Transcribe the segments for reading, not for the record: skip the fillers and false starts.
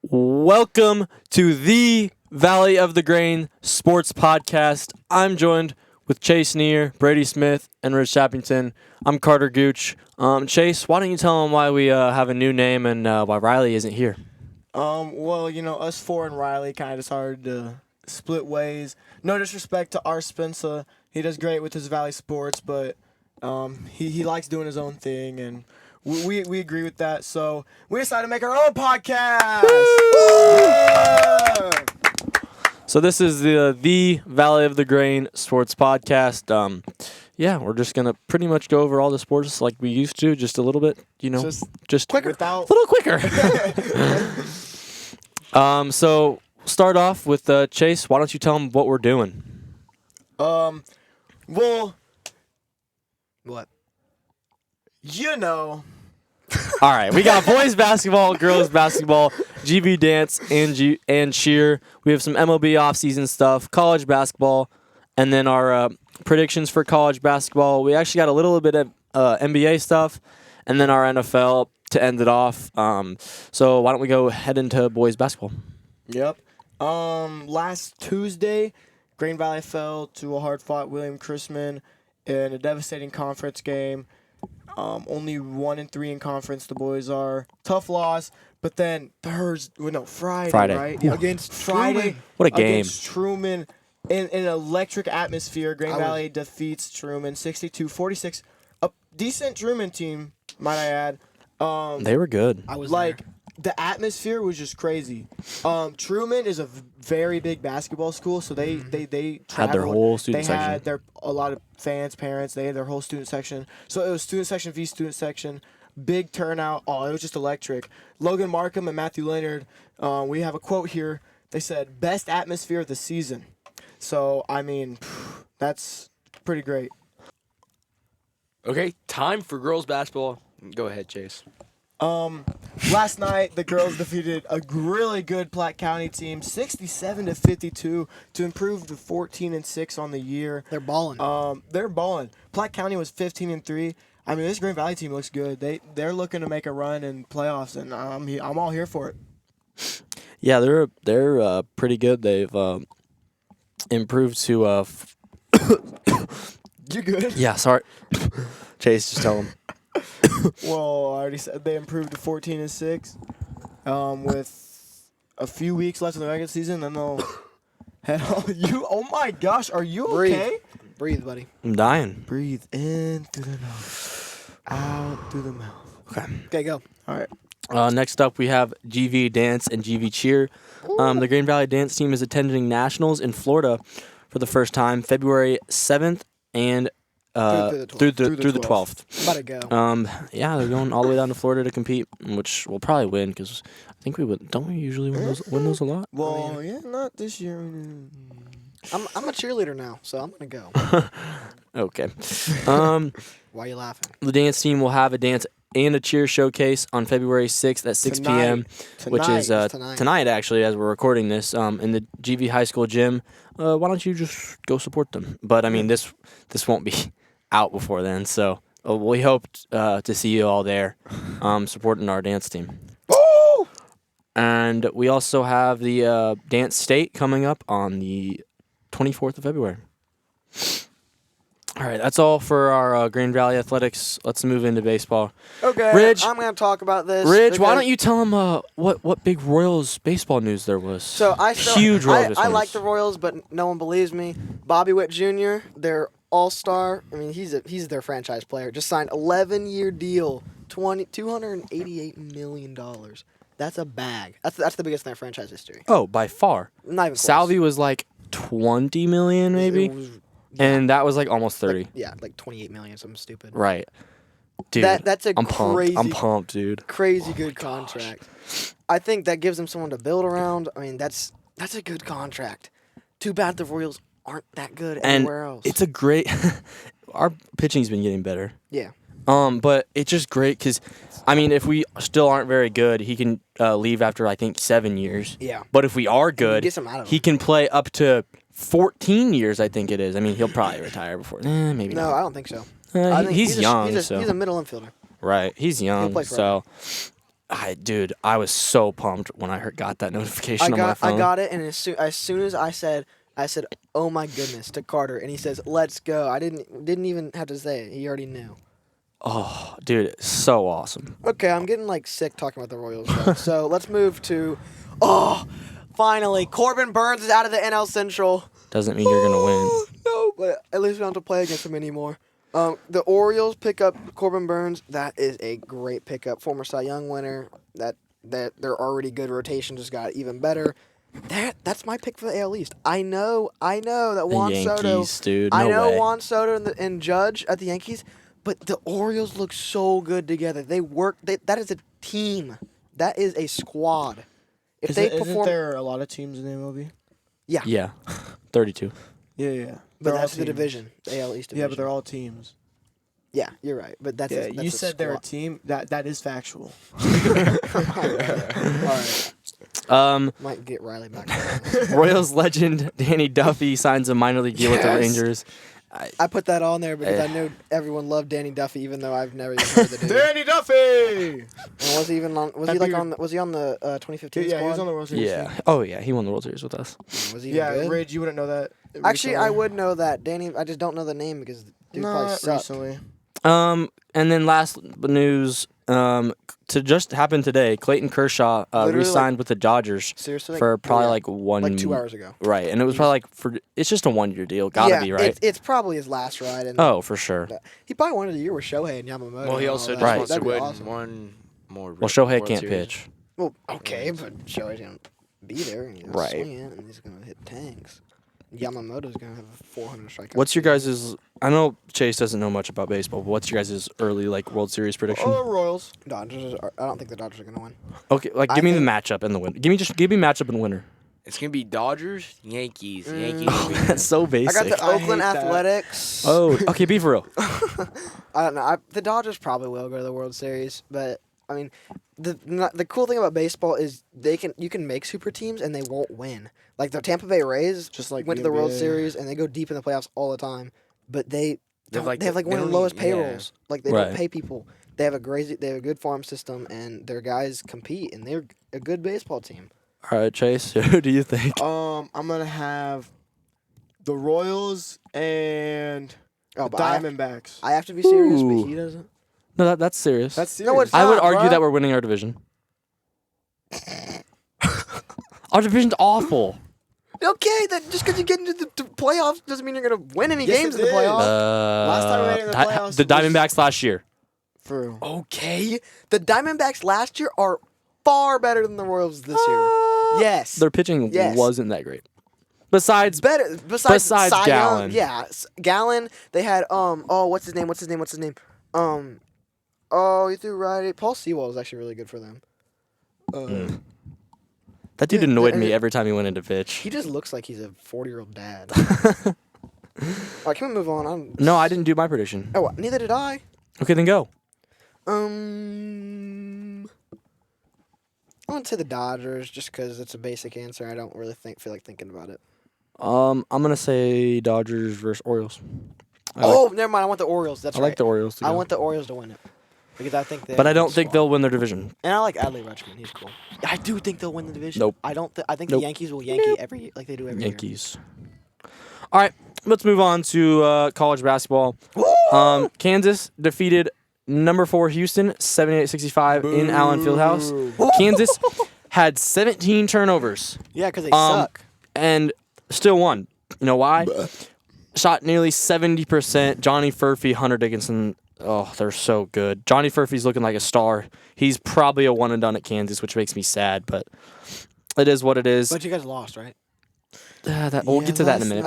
Welcome to the Valley of the Grain Sports Podcast. I'm joined with Chase Neer, Brady Smith, and Rich Sappington. I'm Carter Gooch. Chase, why don't you tell them why we have a new name and why Riley isn't here? Us four and Riley kind of decided to split ways. No disrespect to our Spencer. He does great with his Valley sports, but he likes doing his own thing, and we agree with that. So we decided to make our own podcast. Yeah! So this is the Valley of the Grain Sports Podcast. We're just going to pretty much go over all the sports like we used to, just a little bit, just quicker. A little quicker. So start off with Chase. Why don't you tell them what we're doing? Well, what? All right, we got boys basketball, girls basketball, GV dance, and cheer. We have some MLB offseason stuff, college basketball, and then our predictions for college basketball. We actually got a little bit of NBA stuff, and then our NFL to end it off. So why don't we go head into boys basketball? Yep. Last Tuesday, Green Valley fell to a hard-fought William Chrisman in a devastating conference game. Only 1-3 in conference. The boys are tough loss, but then Friday, right? Yeah. Against Friday. What a game! Against Truman in an electric atmosphere. Green Valley defeats Truman 62-46. A decent Truman team, might I add. They were good. I was like. there. The atmosphere was just crazy. Truman is a very big basketball school, so they had their whole student section. They had a lot of fans, parents. They had their whole student section. So it was student section v student section. Big turnout. Oh, it was just electric. Logan Markham and Matthew Leonard. We have a quote here. They said, "Best atmosphere of the season." So I mean, that's pretty great. Okay, time for girls basketball. Go ahead, Chase. Last night the girls defeated a really good Platte County team, 67-52, to improve to 14-6 on the year. They're balling. They're balling. Platte County was 15-3. I mean, this Green Valley team looks good. They're looking to make a run in playoffs, and I'm all here for it. Yeah, they're pretty good. They've improved to. You good? Yeah, sorry, Chase. Just tell them. Well, I already said they improved to 14-6. With a few weeks left in the regular season, then they'll head on. Oh my gosh, are you okay? Breathe, buddy. I'm dying. Breathe in through the nose, out through the mouth. Okay, go. All right. Next up, we have GV Dance and GV Cheer. The Green Valley Dance team is attending nationals in Florida for the first time, February 7th and through the 12th. About to go. They're going all the way down to Florida to compete, which we'll probably win because I think we would. Don't we usually win those a lot? Well, not this year. I'm a cheerleader now, so I'm gonna go. Okay. Why are you laughing? The dance team will have a dance and a cheer showcase on February 6th at 6 p.m., which is tonight, actually, as we're recording this, in the GV High School gym. Why don't you just go support them? But, I mean, this won't be out before then, so we hope to see you all there supporting our dance team. Woo! And we also have the Dance State coming up on the 24th of February. All right, that's all for our Green Valley Athletics. Let's move into baseball. Okay, Ridge, I'm going to talk about this. Ridge, why don't you tell them what big Royals baseball news there was? So Huge Royals I news. like the Royals, but no one believes me. Bobby Witt Jr., their all-star, I mean, he's their franchise player, just signed 11-year deal, $288 million. That's a bag. That's the biggest in their franchise history. Oh, by far. Not even close. Salvi was like $20 million maybe, It was, and that was like almost 30. like $28 million, something stupid. Right. Dude, that's a I'm crazy, pumped. I'm pumped, dude. crazy good contract. I think that gives them someone to build around. I mean, that's a good contract. Too bad the Royals aren't that good anywhere else. It's a great. Our pitching's been getting better. Yeah. But it's just great because, I mean, if we still aren't very good, he can leave after I think 7 years. Yeah. But if we are good, get some out of he him. can play up to 14 years. I think it is. I mean, he'll probably retire before. Maybe No, not. I don't think so. He's young. He's so. a middle infielder. Right, he's young. play So, Dude, I was so pumped when I got that notification on my phone. I got it, and as soon as I said, "Oh my goodness" to Carter, and he says, "Let's go." I didn't even have to say it. He already knew. Oh, dude, so awesome. Okay, I'm getting sick talking about the Royals. Though. So let's move to, finally, Corbin Burns is out of the NL Central. Doesn't mean you're gonna win. No, but at least we don't have to play against him anymore. The Orioles pick up Corbin Burns. That is a great pickup. Former Cy Young winner. That their already good rotation just got even better. That's my pick for the AL East. I know that Juan Yankees, Soto. dude. I No know way. Juan Soto and Judge at the Yankees, but the Orioles look so good together. They work. That is a team. That is a squad. If they Isn't perform, there a lot of teams in the MLB? Yeah, 32. Yeah. but They're that's all the teams. division, the AL East division. Yeah, but they're all teams. Yeah, you're right. But that's Yeah, that's you a said they're a squad. team. That is factual. All right, might get Riley back. Royals legend Danny Duffy signs a minor league deal with the Yes. Rangers. I put that on there because I know everyone loved Danny Duffy, even though I've never even heard the dude. Danny Duffy. And was he even on? Was he Happy- was he on the 2015 Yeah, squad? he was on the World Series. Yeah. Oh yeah, he won the World Series with us. Was he even Yeah, good? Rage, you wouldn't know that. Actually, I recently. would know that Danny. I just don't know the name because the dude probably Not sucked. recently. And then last news, to just happen today, Clayton Kershaw Literally, re-signed with the Dodgers Seriously, for probably yeah, like one 2 hours ago. Right, and it was probably it's just a 1-year deal. Gotta be right. It's probably his last ride. And Oh, for sure. he probably wanted a year with Shohei and Yamamoto. Well, he and also all just that. Right. wants to That'd be win awesome. one more. Well, Shohei World can't Series. pitch. Well, okay, but Shohei's gonna be there and he's gonna Right. swing it and he's gonna hit tanks. Yamamoto's gonna have a 400 strikeout. What's your guys'? I know Chase doesn't know much about baseball, but what's your guys' early World Series prediction? Oh, Royals. Dodgers? I don't think the Dodgers are gonna win. Okay, I give me the think- matchup and the win. Give me matchup and winner. It's gonna be Dodgers, Yankees, Yankees. That's so I basic. got the I Oakland hate that. Athletics. Oh, okay, be for real. I don't know. The Dodgers probably will go to the World Series, but I mean, the cool thing about baseball is you can make super teams and they won't win. Like the Tampa Bay Rays Just like went to the the World NBA. Series and they go deep in the playoffs all the time, but they They're have like one of the only- lowest yeah. payrolls. Like they Right. don't pay people. They have a good farm system and their guys compete and they're a good baseball team. All right, Chase, who do you think? I'm gonna have the Royals and Oh, the but I Diamondbacks. have to be serious, Ooh. but he doesn't. No, that's serious. That's serious. No, it's I would not, argue bruh. that we're winning our division. Our division's awful. Okay, then just because you get into the playoffs doesn't mean you're gonna win any Yes, games it in the is. playoffs. Last time we made it in the playoffs, the it was- Diamondbacks last year. For real. Okay, the Diamondbacks last year are far better than the Royals this year. Yes, Their pitching Yes. wasn't that great. Besides, better. Besides Besides Cy Young, Gallen. yeah, Gallen. They had what's his name? He threw right. Paul Sewell was actually really good for them. that dude Yeah, annoyed me every time he went into pitch. He just looks like he's a 40-year-old dad. All right, can we move on? No, I didn't do my prediction. Oh, neither did I. Okay, then go. I'm gonna say the Dodgers just because it's a basic answer. I don't really feel like thinking about it. I'm gonna say Dodgers versus Orioles. Never mind. I want the Orioles. That's I right. like the Orioles. To I go. want the Orioles to win it because I think they. but I have a don't good think squad. they'll win their division. And I like Adley Rutschman. He's cool. I do think they'll win the division. Nope. I don't. I think Nope. the Yankees will Yankee every year, like they do every Yankees. All right, let's move on to college basketball. year. Kansas defeated number 4 Houston 78-65 in Allen Fieldhouse. Kansas had 17 turnovers Yeah, because they Um, suck. and still won. You know why? Shot nearly 70%. Johnny Furphy, Hunter Dickinson. Oh, they're so good. Johnny Furphy's looking like a star. He's probably a one and done at Kansas, which makes me sad, but it is what it is. But you guys lost, right? We'll get to that in a minute.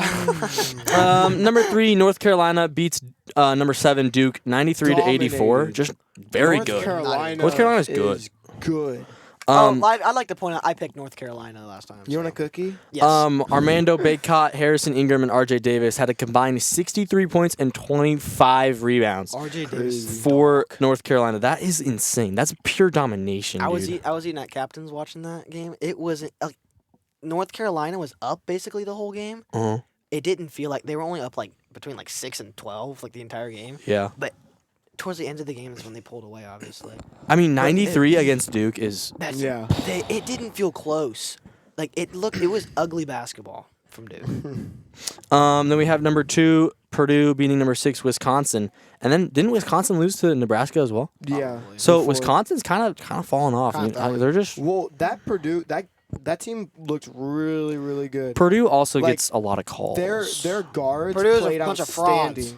Number 3, North Carolina beats number 7, Duke, 93-84. Dominated. Just very North good. Carolina North Carolina's is good. I'd like to point out I picked North Carolina last time. You want a cookie? Yes. Armando Baycott, Harrison Ingram, and R.J. Davis had a combined 63 points and 25 rebounds R.J. Davis. is for dog. North Carolina. That is insane. That's pure domination, I dude. was eating at Captain's watching that game. It wasn't North Carolina was up basically the whole game. Uh-huh. It didn't feel like they were only up between 6 and 12 the entire game. Yeah. But towards the end of the game is when they pulled away. Obviously, I mean, 93 against Duke is Yeah. it didn't feel close. Like it was ugly basketball from Duke. Then we have number 2, Purdue beating number 6, Wisconsin, and then didn't Wisconsin lose to Nebraska as well? Yeah. So Before- Wisconsin's kind of fallen off. I mean, they're just Well, that Purdue that team looked really, really good. Purdue also Like, gets a lot of calls. Their guards Purdue is a played bunch of frauds. outstanding.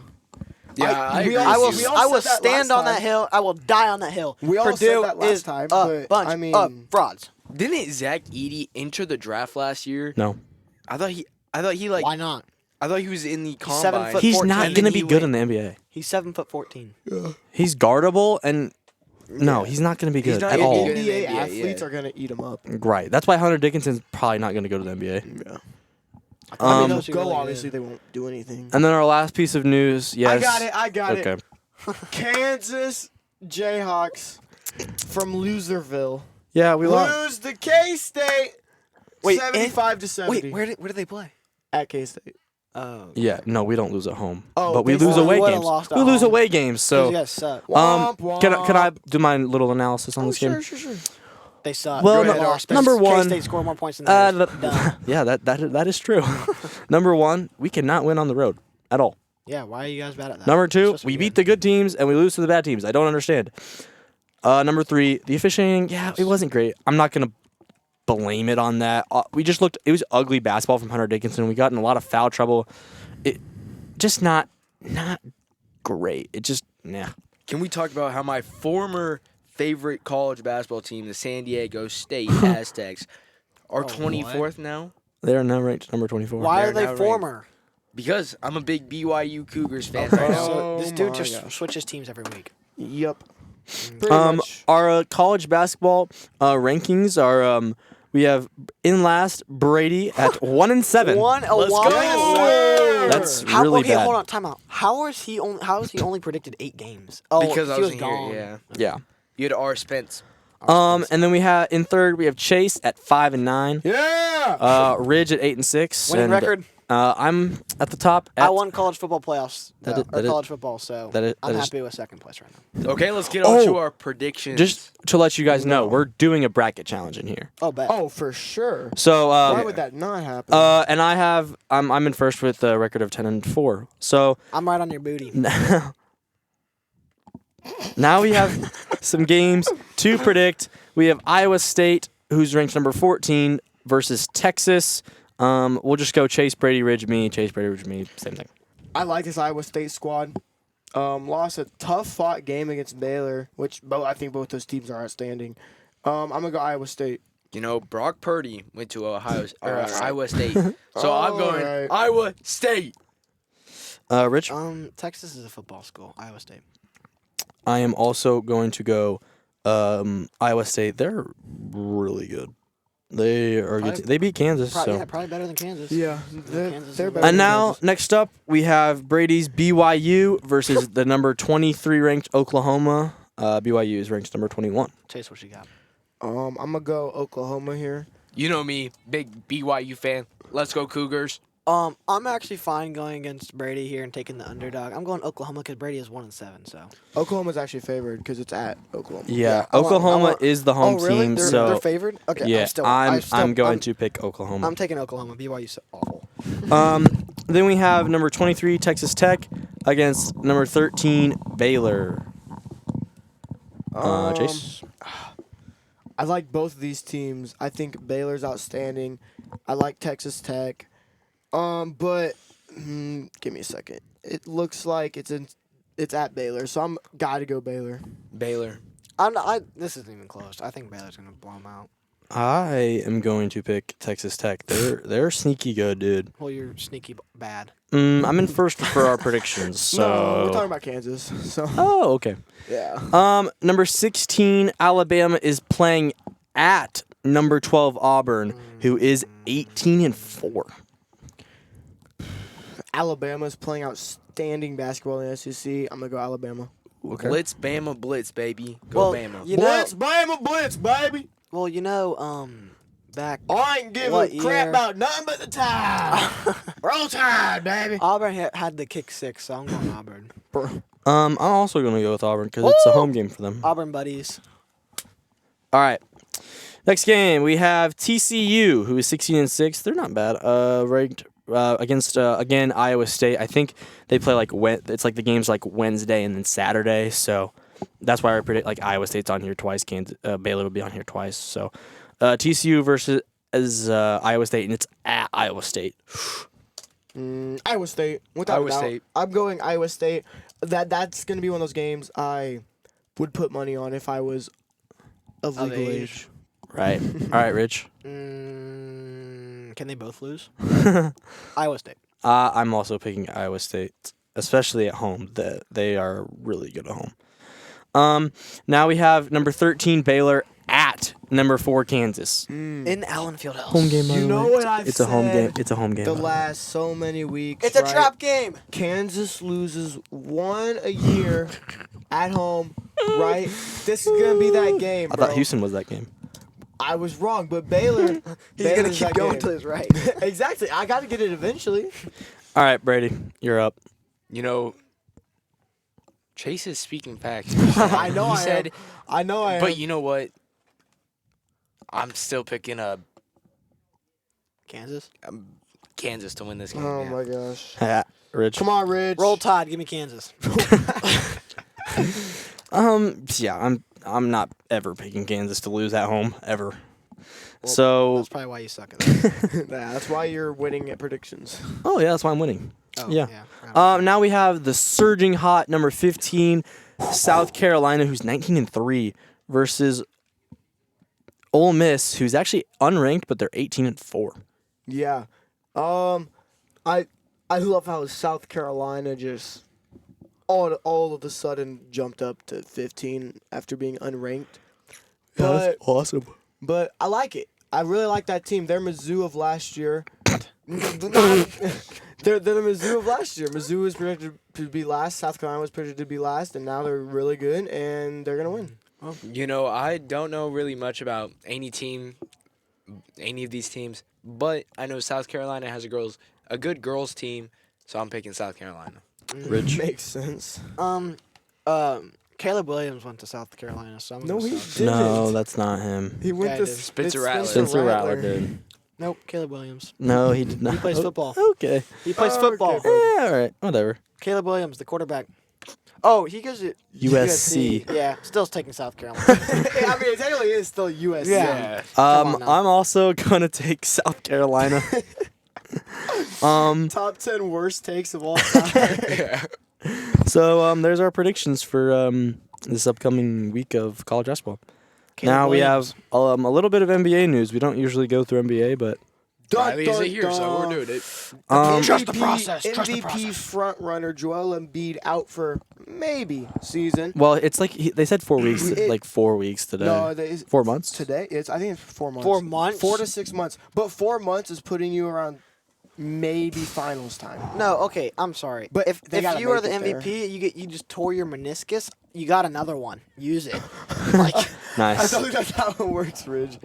Yeah, I agree. I will We all I will said that stand last on that time. hill. I will die on that hill. We all Purdue said that last is time, a but, bunch I mean- of frauds. Didn't Zach Edey enter the draft last year? No, I thought he like. Why not? I thought he was in the combine. 7 foot he's 14. not And going to then be he good in went- the NBA. He's 7'14". He's guardable, and no, he's not going to be He's good not at gonna all. be good. NBA NBA, athletes yeah. are gonna eat him up. Right. That's why Hunter Dickinson's probably not going to go to the NBA. Yeah. I mean, They'll those are go. really Obviously, good. they won't do anything. And then our last piece of news. Yes. I got Okay. it. Kansas Jayhawks from Loserville Yeah, we lost. lose to K-State. Wait, 75 to 70 Wait, where did they play? at K-State. Oh, Yeah, no, we don't lose at home. Oh, but we they lose won. away We would've games. lost at We lose home. away games. So, you guys suck. Womp, can I womp. do my little analysis on this game? Sure. They suck. Well, Go no- ahead, number one- K-State scored more points than theirs. Done. Yeah, that is true. Number 1, we cannot win on the road at all. Yeah, why are you guys bad at that? Number 2, Supposed to we be beat the good teams and we lose to the bad teams. I don't understand. Number 3, the officiating. Yeah, it wasn't great. I'm not gonna blame it on that. We just looked. It was ugly basketball from Hunter Dickinson. We got in a lot of foul trouble. It just not great. It just Can we talk about how my former favorite college basketball team, the San Diego State Aztecs, are 24th now? They are now ranked number 24. Why are They're they now former? Because I'm a big BYU Cougars fan Okay, right now. so this Oh dude my just gosh. switches teams every week. Yep. Pretty much. Our college basketball rankings are we have in last Brady at 1-7. Let's one. go. That's How, really okay, bad. hold on, time out. How is he only predicted 8 games? Oh, Because I he was was gone. here, yeah. Yeah. You had R. Spence. And then we have in third we have Chase at 5-9. Yeah. Ridge at 8-6. Winning and, record. I'm at the top. I At, won college football playoffs, That though, is- that or is- college football, so that I'm is- happy with second place right now. Okay, let's get on to Oh, our predictions. Just to let you guys know, we're doing a bracket challenge in here. Oh, bet. Oh, for sure. So Why would that not happen? and I'm in first with a record of 10-4. So I'm right on your booty. now we have some games to predict. We have Iowa State, who's ranked number 14, versus Texas. We'll just go Chase, Brady, Ridge, me. Chase, Brady, Ridge, me. Same thing. I like this Iowa State squad. Lost a tough-fought game against Baylor, which I think both those teams are outstanding. I'm gonna go Iowa State. You know, Brock Purdy went to Iowa State. So I'm going Alright. Iowa State. Rich, Texas is a football school. Iowa State. I am also going to go Iowa State. They're really good. They are good. Probably- They beat Kansas. Probably, So. yeah, probably better than Kansas. Yeah, Kansas they're is better. And than now, Kansas. next up, we have Brady's BYU versus the number 23 ranked Oklahoma. BYU is ranked number 21. Chase, what you got? I'm gonna go Oklahoma here. You know me, big BYU fan. Let's go Cougars. I'm actually fine going against Brady here and taking the underdog. I'm going Oklahoma because Brady is 1-7. So. Oklahoma's actually favored because it's at Oklahoma. Yeah, I want- Oklahoma I want- is the home oh, really? team. They're, so they're favored. Okay. yeah, I'm going to pick Oklahoma. I'm taking Oklahoma. BYU's so awful. Then we have number 23 Texas Tech against number 13 Baylor. Chase. I like both of these teams. I think Baylor's outstanding. I like Texas Tech. But give me a second. It looks like it's at Baylor, so I'm gotta go Baylor. Baylor. This isn't even close. I think Baylor's gonna blow them out. I am going to pick Texas Tech. They're sneaky good, dude. Well, you're sneaky bad. I'm in first for our predictions. So No, we're talking about Kansas. So Oh, okay. yeah. Number 16 Alabama is playing at number 12 Auburn, who is 18-4. Alabama's playing outstanding basketball in the SEC. I'm gonna go Alabama. Okay. Blitz, Bama, Blitz, baby. Go Well, Bama. you know, Bama, Blitz, baby. well, you know, back I ain't giving What a crap year? about nothing but the Tide. Roll Tide, baby. Auburn had the kick 6, so I'm going Auburn. I'm also going to go with Auburn because it's a home game for them. Auburn buddies. All right. Next game, we have TCU, who is 16-6. They're not bad. Ranked against, again, Iowa State. I think they play it's like the game's like Wednesday and then Saturday. So that's why I predict like Iowa State's on here twice. Baylor will be on here twice. So TCU versus Iowa State, and it's at Iowa State. Iowa State. Without Iowa a doubt. State. I'm going Iowa State. That's going to be one of those games I would put money on if I was of legal age. Right. All right, Rich. Can they both lose? Iowa State. I'm also picking Iowa State, especially at home. They are really good at home. Now we have number 13 Baylor at number 4 Kansas. In Allen Fieldhouse. Home game. by You the know way. what I've It's a home said game. It's a home game. The by the way. last so many weeks. It's a right? trap game. Kansas loses one a year at home, right? This is going to be that game, I bro. thought Houston was that game. I was wrong, but Baylor. He's going to Baylor's keep that going game. till he's right. Exactly. I got to get it eventually. All right, Brady, you're up. You know, Chase is speaking facts. I know He I said, am. I know I am. but you know what? I'm still picking Kansas. Kansas to win this game. Oh yeah. my gosh. Rich. Come on, Rich. Roll Tide. Give me Kansas. Yeah, I'm not ever picking Kansas to lose at home ever. So, That's probably why you suck at that. Yeah, that's why you're winning at predictions. oh yeah, that's why I'm winning. Oh, Yeah. right. Now we have the surging hot number 15 South Carolina, who's 19-3, versus Ole Miss, who's actually unranked, but they're 18-4. Yeah. I love how South Carolina just all of a sudden jumped up to 15 after being unranked. But awesome. but I like it. I really like that team. They're Mizzou of last year. They're the Mizzou of last year. Mizzou was predicted to be last. South Carolina was predicted to be last, and now they're really good, and they're gonna win. You know, I don't know really much about any of these teams, but I know South Carolina has a good girls team, so I'm picking South Carolina. Rich. Makes sense. Caleb Williams went to South Carolina, so I'm No, gonna he South. didn't. No, that's not him. He went Yeah, to he did. Spencer Rattler. Spencer Rattler did. Nope, Caleb Williams. No, he did not. He plays football. Okay. He plays Oh, football. okay. All right. Whatever. Caleb Williams, the quarterback. Oh, he goes to USC. Yeah, still taking South Carolina. I mean, it technically is still USC. Yeah. Come on now. I'm also gonna take South Carolina. Top 10 worst takes of all time. So there's our predictions for this upcoming week of college basketball. Caleb Now Williams. we have a little bit of NBA news. We don't usually go through NBA, but Riley isn't here, so we're doing it. Trust the process. Trust the MVP process. front runner Joel Embiid out for maybe season. well, it's like they said 4 weeks, like 4 weeks today. No, 4 months. today. I think it's 4 months. 4 months? 4 to 6 months. But 4 months is putting you around maybe finals time. No, okay, I'm sorry. But if they gotta you are the make it MVP, you just tore your meniscus. You got another one. Use it. Like, I Nice. don't think that's how it works, Ridge.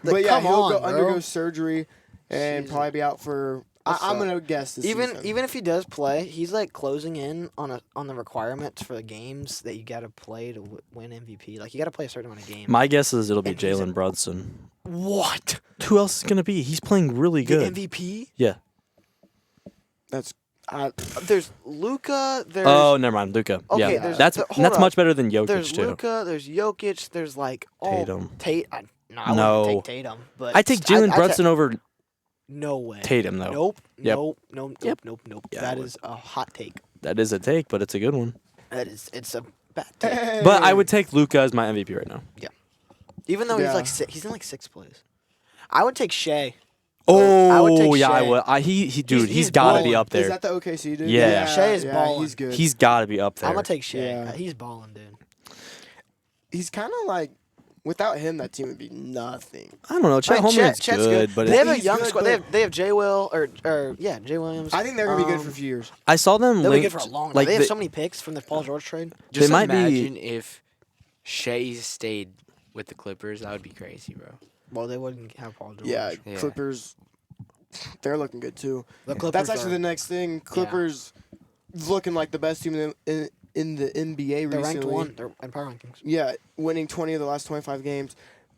But yeah, come he'll on, go bro. undergo surgery and Jesus. probably be out for. I'm gonna guess this even season. even if he does play, he's like closing in on the requirements for the games that you got to play to win MVP. Like you got to play a certain amount of games. My guess is it'll be And he's Jalen Brunson. What? Who else is gonna be? He's playing really The good. MVP? Yeah. That's. There's Luka. There's Oh, never mind, Luka. Okay, Yeah, there's- that's hold that's up. much better than Jokic there's too. Luka. There's Jokic. There's like Tatum. I No. wouldn't take Tatum, but I take Jalen Brunson over No way. Tatum though. Nope. Yep. Nope. Yep. Nope. Yeah, I That would. is a hot take. That is a take, but it's a good one. It's a bad take. But I would take Luka as my MVP right now. Even though Yeah. he's in like sixth place. I would take Shea. Oh, I would take yeah, I Shea. would. Dude, He's he's got to be balling. up there. Is that the OKC dude? Yeah. Shea is yeah, balling. He's good. He's got to be up there. I'm gonna take Shea. Yeah. He's balling, dude. He's kind of like. Without him, that team would be nothing. I don't know. Chet I mean, Holmgren's Chet's good, but they have a He's young good, squad. but- They have Jay Will or Jay Williams. I think they're gonna be good for a few years. I saw them They'll be linked. good for a long time. like They have the- so many picks from the Paul George trade. Just might be- imagine if Shea stayed with the Clippers. That would be crazy, bro. Well, they wouldn't have Paul George. Yeah, Yeah. Clippers. They're looking good too. The Clippers That's actually are- the next thing. Clippers looking like the best team in the NBA They're recently. ranked 1. They're in power rankings. Yeah, winning 20 of the last 25 games.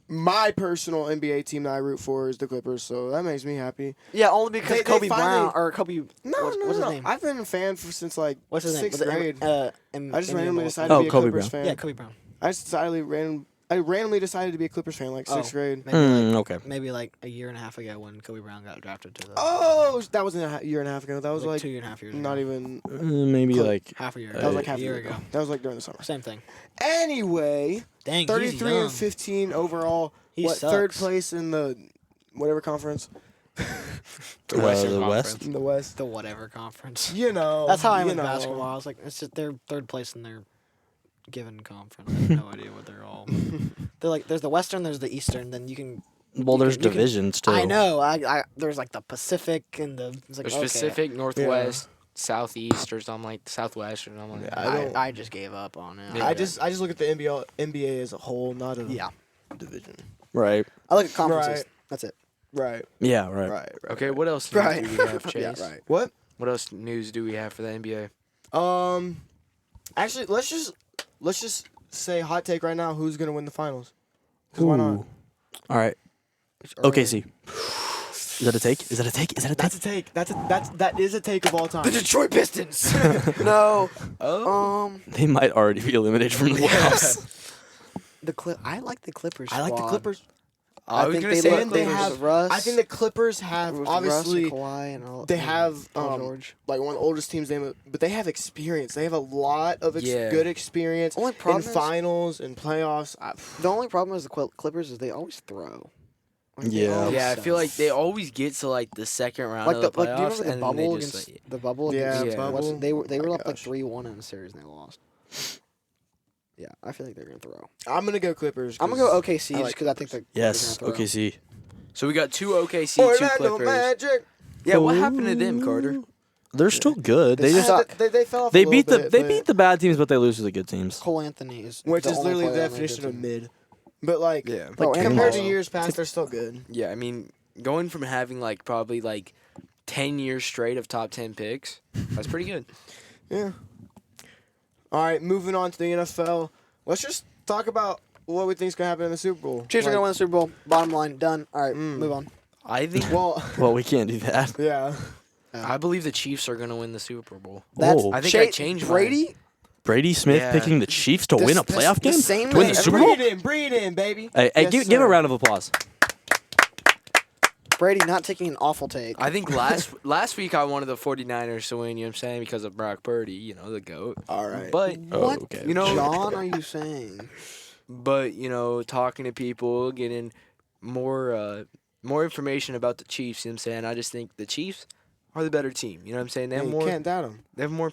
My personal NBA team that I root for is the Clippers, so that makes me happy. Yeah, only because They Kobe finally- Brown or Kobe. What's his name? I've been a fan since like What's his name? 6th Was it grade. I just Emmanuel? randomly decided Oh, to be a Kobe Clippers Brown. fan. Yeah, Kobe Brown. I randomly decided to be a Clippers fan like 6th grade. Okay. Maybe like a year and a half ago when Kobe Brown got drafted to the. Oh, that wasn't a year and a half ago. That was like 2.5 years. not ago. even. Maybe Close. like half a year. That was like half a year ago. That was like during the summer. Same thing. Anyway, Dang, 33 and 15 overall. He what third sucks. place in the whatever conference The Western the Conference. West. in the West? The whatever conference. You know. That's how I am you with know. basketball. I was like, it's just they're third place in their given conference. I have no idea what they're all. They're like, there's the Western, there's the Eastern. Then you can. Well, there's you can- divisions too. I know. I there's like the Pacific and the. It's like, There's okay. Pacific, Northwest, Southeast, or something like Southwest, or something like Yeah, that. I just gave up on it. Yeah. I just look at the NBA as a whole, not a Yeah. division. Right. I look at conferences. Right. That's it. Right. Yeah. Right. Right. Okay, what else Right. news do we have, Chase? Yeah, right. What? What else news do we have for the NBA? Actually, let's just say hot take right now. Who's gonna win the finals? 'Cause why not? Ooh. All right. OKC. Is that a take? Is that a take? Is that a take? That's a take. That is a take of all time. The Detroit Pistons. No. They might already be eliminated from the playoffs. I like the Clippers. I like the squad. Clippers. I was think gonna they say look- And they Clippers have. with Russ. I think the Clippers have With obviously. Russ and Kawhi and all. They and have Paul George. like one of the oldest teams, but they have experience. They have a lot of Yeah. good experience Only in problem is- finals and playoffs. The only problem is the Clippers is they always throw. Like, they Yeah. always Yeah, I suck. feel like they always get to like the second round like of the the playoffs, like. Do you remember the and bubble then they against just like, the bubble? Yeah, against, bubble. what's- They were Oh my up like gosh. 3-1 in the series and they lost. Yeah, I feel like they're gonna throw. I'm gonna go Clippers. I'm gonna go 'cause OKC I just like because I think they're Yes. they're gonna throw. OKC. So we got 2 OKC, 2 Orlando Clippers. Magic. Yeah, what happened to them, Carter? They're still good. They just suck. They fell off. they a beat little the bit, they but- beat the bad teams, but they lose to the good teams. Cole Anthony is which the is only literally the player on their definition of good team. mid. But like, Yeah. Bro, Like, and compared to Paul- years past, they're still good. Yeah, I mean, going from having like probably like 10 years straight of top 10 picks, that's pretty good. Yeah. All right, moving on to the NFL. Let's just talk about what we think's gonna happen in the Super Bowl. Chiefs are Like, gonna win the Super Bowl. Bottom line, done. All right, move on. I think Well, Well, we can't do that. yeah. I believe the Chiefs are going to win the Super Bowl. That's Oh. I think I changed mine. Brady. Brady Smith Yeah. picking the Chiefs to The- win a the- playoff the game, same to win the way- Super Bowl. Breed in, baby. Hey, Yes, give a sir. round of applause. Brady not taking an awful take. I think last week I wanted the 49ers to win, you know what I'm saying, because of Brock Purdy, you know, the GOAT. All right. But, What? Oh, okay. you know, John, are you saying? you know, talking to people, getting more information about the Chiefs, you know what I'm saying, I just think the Chiefs are the better team, you know what I'm saying? They have you more, can't doubt them. they have more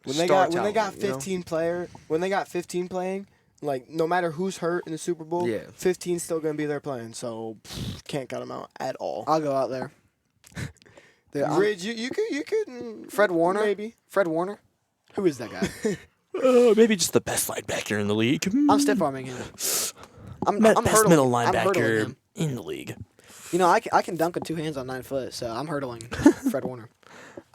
When they star got talent, you know? 15 playing, like no matter who's hurt in the Super Bowl, Yeah. 15's still gonna be there playing. So can't count them out at all. I'll go out there. Dude, I'm- Ridge, you could Fred Warner. maybe. Fred Warner. Who is that guy? Maybe just the best linebacker in the league. I'm stiff arming him. I'm Best hurdling. middle I'm hurdling linebacker him. in the league. You know, I can dunk with 2 hands on 9 foot, so I'm hurdling Fred Warner.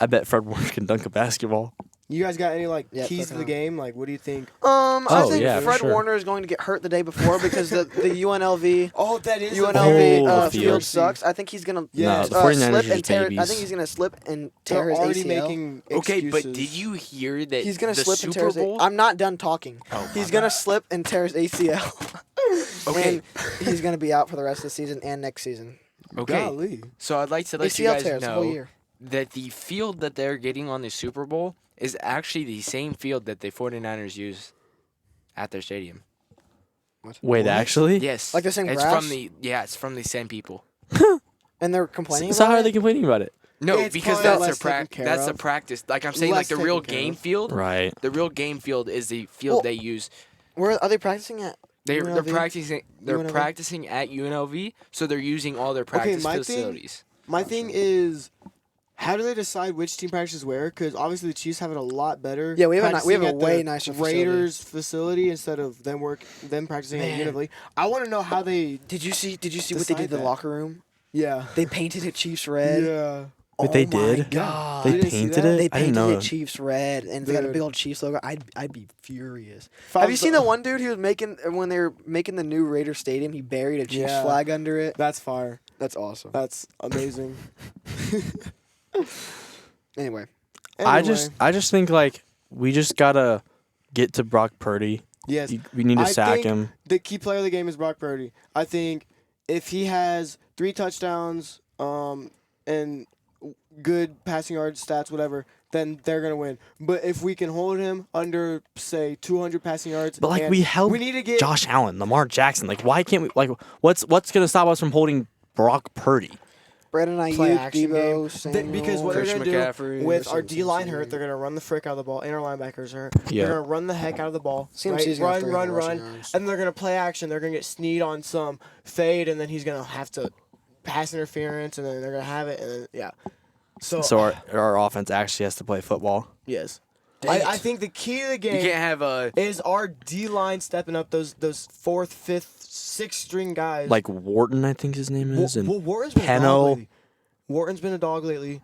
I bet Fred Warner can dunk a basketball. You guys got any like Yeah, keys to the fucking game? Like, what do you think? I Oh, think yeah, for Fred sure. Warner is going to get hurt the day before because the UNLV Oh, that is UNLV Oh, the field field. sucks. I think he's gonna Yeah. No, the 49ers slip are and just tear. I babies. think he's gonna slip and tear They're his already ACL. making Okay, excuses. but did you hear that He's gonna the slip and tear Super his. Bowl? I'm not done talking. He's gonna slip and tear his ACL. Okay. And he's gonna be out for the rest of the season and next season. Okay, Golly. so I'd like to let you ACL guys tears the whole know year. that the field that they're getting on the Super Bowl is actually the same field that the 49ers use at their stadium. Wait, actually? Yes. Like the same it's grass? it's from the same people. And they're complaining. So about how are it? they complaining about it? No, It's because probably that's less their taken care that's the of. practice. Like I'm saying, Less like the real taken care game of. field. Right. The real game field is the field Well, they use. Where are they practicing at? They're UNLV? practicing. They're UNLV? practicing at UNLV, so they're using all their practice my thing- facilities. My thing is, how do they decide which team practices where? Because obviously the Chiefs have it a lot better. Yeah, we have a practicing at way the nicer facility. Raiders facility instead of them practicing Man. at UNLV. I want to know how they. Did you see what they Decide did in the that. locker room? Yeah. They painted it Chiefs red. Yeah. Wait, they my did? God. They You didn't see painted that? it? They I didn't painted know. it Chiefs red, and they got a Dude. big old Chiefs logo. I'd be furious. If I Have you was seen the one dude who was making when they were making the new Raider Stadium? He buried a Chiefs Yeah. flag under it. That's fire. That's awesome. That's amazing. Anyway, I just think like we just gotta get to Brock Purdy. yes. We need to I sack think him. The key player of the game is Brock Purdy. I think if he has 3 touchdowns, and good passing yard stats, whatever, then they're gonna win. But if we can hold him under, say, 200 passing yards, But like and we held need to get Josh Allen, Lamar Jackson. Like why can't we? Like what's gonna stop us from holding Brock Purdy? Brandon play Ayuk, action Debo, game. Samuel, Because what they're Christian gonna do McCaffrey, with our Simpson, D line CMC. hurt, they're gonna run the frick out of the ball, and our linebackers hurt. Yeah. They're gonna run the heck out of the ball. CMC's Right? gonna have Run, 300 run, rushing yards. and they're gonna play action. They're gonna get Snead on some fade, and then he's gonna have to pass interference, and then they're gonna have it, and then, yeah. So our offense actually has to play football. Yes. Dang it. I think the key to the You game can't have a. is our D line stepping up those 4th, 5th, 6th string guys. Like Wharton, I think his name is, and Wharton's been a Peno. dog lately. Wharton's been a dog lately,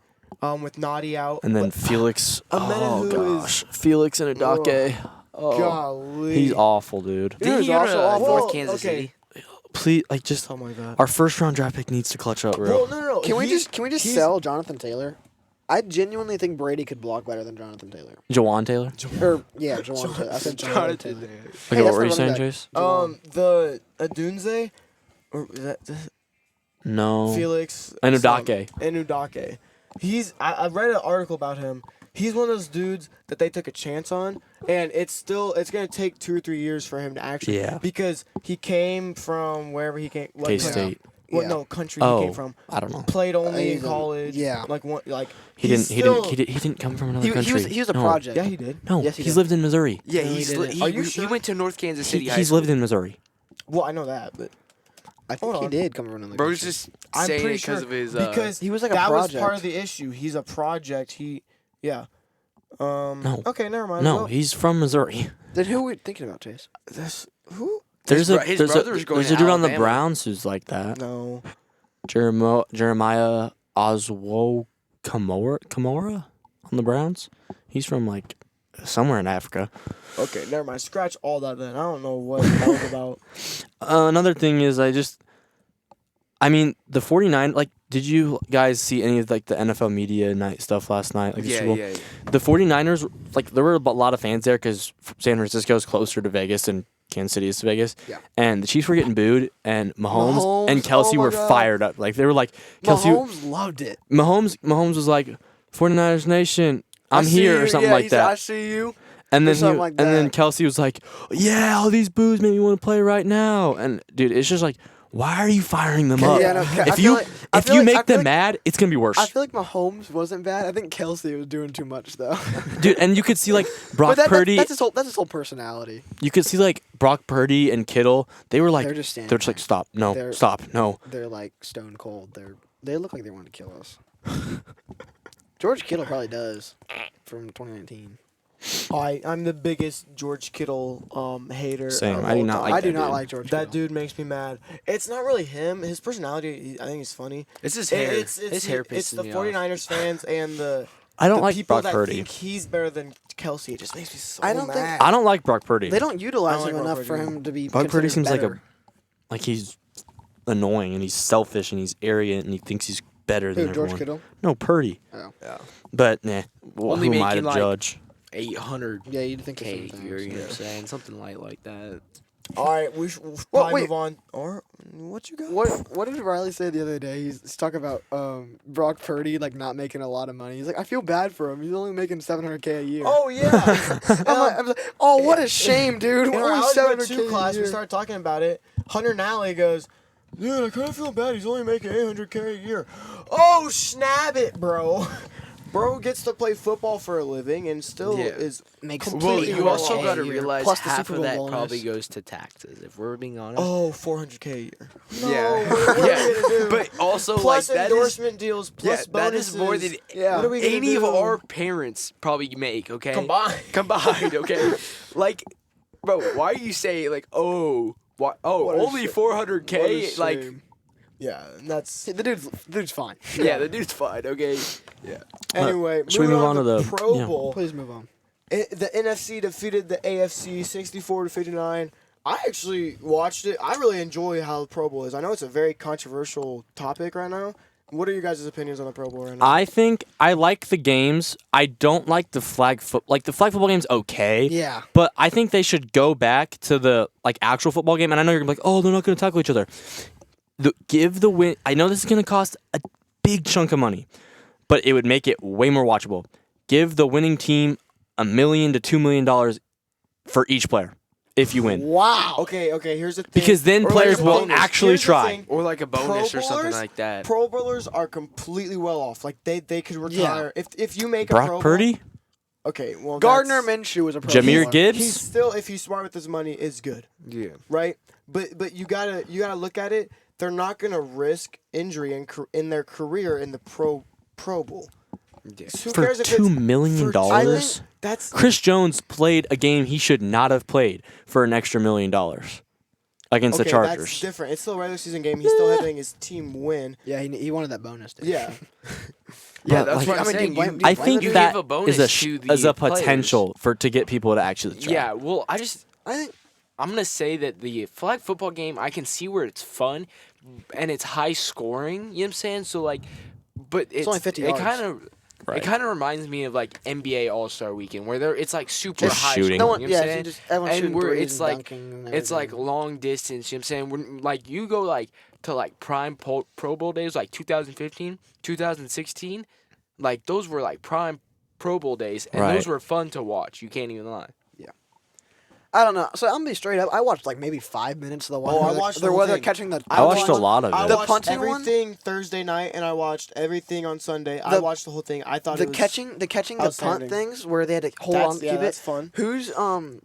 with Naughty out. and then But- Felix. Amena, Oh who gosh, Felix and Adake. Oh, golly. he's awful, dude. You know Did he who's go also to awful? North Well, Kansas okay. City? Please, like just Oh my god. our first round draft pick needs to clutch up, Well, bro. no. Can we he's- just he's- sell Jonathan Taylor? I genuinely think Brady could block better than Jonathan Taylor. Jawan Taylor. Or yeah, Jawan Taylor. I said Jonathan Taylor. Okay, Hey, what that's were you the saying, running back. Chase? The Adunze, or is that No. Felix Enudake. Enudake. I read an article about him. He's one of those dudes that they took a chance on, and it's gonna take 2 or 3 years for him to actually. Yeah. Because he came from wherever he came. What K-State. What Yeah. no country Oh, he came from? I don't know. Played only in He's a- college. yeah. He he's didn't come from another He country. was a No. project. Yeah, he did. No, Yes, he he's did. lived in Missouri. Yeah, No, he he's didn't. he, Are you he sure? went to North Kansas City. High He's school. lived in Missouri. Well, I know that, but I think Hold he on. did come from another Bro's country. just I'm saying pretty it because sure of his. because he was like a that project. was part of the issue. He's a project. Yeah. No. Okay, never mind. No, Well, he's from Missouri. Then who are we thinking about, Chase? this who? There's his a brother was going there's a to dude on the Alabama. Browns who's like that. No. Jeremiah Oswo Kamora on the Browns. He's from like somewhere in Africa. Okay, never mind. Scratch all that then. I don't know what that was about. Another thing is I mean, the 49, like, did you guys see any of, like, the NFL media night stuff last night? Like, the Super Bowl? Yeah. The 49ers, like, there were a lot of fans there because San Francisco is closer to Vegas than Kansas City is to Vegas. Yeah. And the Chiefs were getting booed, and Mahomes and Mahomes, Kelsey oh my were God. fired up. Like, they were like, Kelsey, Mahomes loved it. Mahomes was like, 49ers Nation, I'm here, or something like that. I see you. And then something like and then that. Kelsey was like, "Yeah, all these boos make me want to play right now." And dude, it's just like, why are you firing them up? Yeah, no, I if feel you like- I if feel you like- I make feel them like- mad, it's gonna be worse, I feel like Mahomes wasn't bad. I think Kelsey was doing too much though. dude. And you could see like Brock But Purdy. that's his whole personality. You could see like Brock Purdy and Kittle. They were like, They're just standing they're just like, there. stop, no, They're- stop, no. They're like stone cold. They look like they want to kill us. George Kittle probably does from 2019. I'm the biggest George Kittle hater. Same. of I do all not time. like I do that not dude. like George That Kittle. dude makes me mad. It's not really him. His personality, I think he's funny. It's his hair. It's his hair It's pisses the me 49ers fans and the I don't the like people Brock that Purdy. think he's better than Kelsey. It just makes me so I don't think- mad. I don't like Brock Purdy. They don't utilize I don't him like Brock enough for Purdy. him to be. Brock Purdy considered seems better. like he's annoying and he's selfish and he's arrogant and he thinks he's better than Who, George everyone. Kittle? No, Purdy. Oh. Yeah. But nah, Only who am I to making, like, judge? 800 Yeah, you'd think of K some a year, things. you know what I'm saying? Something like that. All right, we'll Well, probably wait. move on. Or what you got? What did Riley say the other day? He's talking about Brock Purdy like not making a lot of money. He's like, I feel bad for him. He's only making $700K a year. Oh yeah. I'm like, oh, what a shame, dude. In our Only Algebra 700K 2 a class, we year. started talking about it. Hunter Nally goes, dude, I kind of feel bad. He's only making $800K a year. Oh, snap it, bro. Bro gets to play football for a living and still Yeah. is Makes Well, completely you also $800K got to a year, realize plus the half Super of Bowl that bonus. probably goes to taxes. If we're being honest. oh $400K a year. No, yeah. what are we gonna do? But also, Plus like, that is, endorsement deals, plus that bonuses. is more than Yeah. What are we gonna 80 of do? our parents probably make, okay? Combined. Okay? Like, bro, why are you saying, like, oh, What a only shame. 400K? What a Like, shame. Yeah, and that's The dude's fine. Yeah, the dude's fine. Okay. Yeah. anyway. should we move on to the- Pro yeah. Bowl? Please move on. The NFC defeated the AFC 64-59. I actually watched it. I really enjoy how the Pro Bowl is. I know it's a very controversial topic right now. What are your guys' opinions on the Pro Bowl right now? I think I like the games. I don't like the flag the flag football game's okay. Yeah. But I think they should go back to the actual football game. And I know you're gonna be like, oh, they're not gonna tackle each other. Give the win. I know this is gonna cost a big chunk of money, but it would make it way more watchable. Give the winning team $1 million to $2 million for each player if you win. Wow. Okay, here's the thing. Because then Or players a will bonus. actually Here's the try. thing. Or like a bonus or something Bowlers- like that. Pro Bowlers are completely well off. Like they could retire if you make a Pro Brock Bowl. Purdy, Okay, well Gardner that's- Minshew was a pro Jahmyr bowler. Gibbs. He's still, if he's smart with his money, is good, Yeah. right? But you gotta look at it. They're not gonna risk injury in their career in the Pro Bowl. Yeah. So who for cares if $2 it's million. I think that's Chris Jones played a game he should not have played for an extra $1 million against the okay. Chargers. That's different. It's still a regular season game. He's still having his team win. Yeah, he wanted that bonus. Dude. Yeah. Yeah, But, that's like, what I'm I mean, saying. dude, blame- You- dude, I blame think the dude. that give a bonus is to is the a potential to get people to actually try. Yeah, well, I think I'm gonna say that the flag football game, I can see where it's fun, and it's high scoring. You know what I'm saying? So like, but it's only 50 It yards. kind of. Right. It kind of reminds me of like NBA All Star Weekend, where it's like super Just high shooting. scoring. no one. You know what I'm Yeah, saying? just everyone's And shooting where threes it's and like dunking and it's like everything. long distance. You know what I'm saying? When, like you go like to like prime Pro Bowl days, like 2015, 2016, like those were like prime Pro Bowl days, and Right. those were fun to watch. You can't even lie. I don't know. So I'm gonna be straight up. I watched like maybe 5 minutes of the one. Oh, I where they're- watched the they're whole where they're thing. catching the. I watched a lot of I it. The watched punting one? everything Thursday night, and I watched everything on Sunday. I The- watched the whole thing. I thought the it was catching the punt outstanding. things where they had to hold That's, on to yeah, keep that's it. fun. Who's The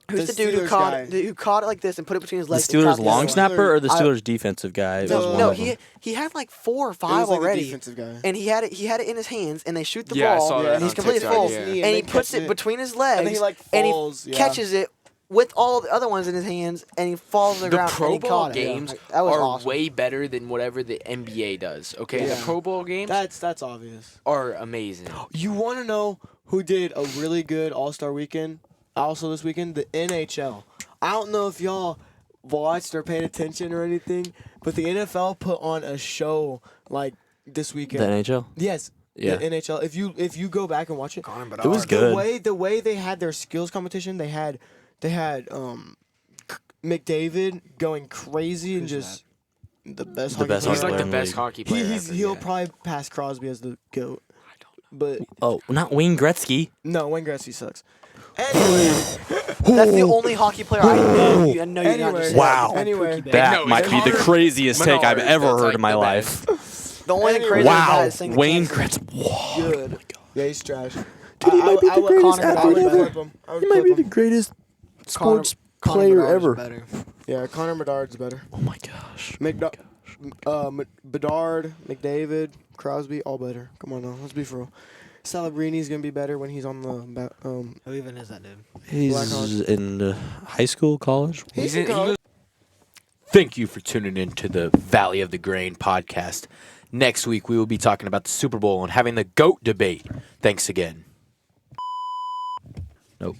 the dude who Steelers caught guy. who caught it like this and put it between his The legs? and Steelers caught the long other one? snapper or the I- Steelers defensive guy? No, was one No, of them. he had like 4 or It 5 was like already. the defensive guy. And he had it in his hands, and they shoot the Yeah, I ball, saw that and he's on completely TikTok, full, yeah. and he then puts catches it between his legs, And then he like and falls. yeah. catches it with all the other ones in his hands, and he falls to the The ground. Pro and he Bowl caught it. games Like, that was are awesome. way better than whatever the NBA does. Okay, Yeah. the Pro Bowl games That's obvious. are amazing. You want to know who did a really good All-Star weekend? Also this weekend, the NHL. I don't know if y'all watched or paid attention or anything, but the NFL put on a show like this The weekend. NHL. Yes. Yeah. The NHL. If you go back and watch it, It was good. the way they had their skills competition, they had McDavid going crazy and just the best. The hockey best player. He's like the in the best league. hockey player. He'll ever, yeah. probably pass Crosby as the GOAT. But Oh, not Wayne Gretzky. no, Wayne Gretzky sucks. Anyway, That's the only hockey player I know. I know you're not Anyway. just Wow. saying. Anyway. That No, might it's be the Connor craziest take I've Menard ever that's, heard like, in my the life. best. The only thing Anyway. crazy about Wow, that is saying the Wayne Kansas- Gretzky. Whoa. Good. Yeah, he's trash. Dude, he might be the greatest Connor athlete Bedard ever. better. He might be the greatest sports player Bedard's ever. better. Yeah, Connor Bedard's better. Oh my gosh. Bedard, McDavid, Crosby, all better. Come on now, let's be for real. Celebrini's gonna be better when he's on the Who even is that dude? He's Blackhawks. in high school, college. He's in, he college. goes Thank you for tuning in to the Valley of the Grain podcast. Next week, we will be talking about the Super Bowl and having the GOAT debate. Thanks again. Nope.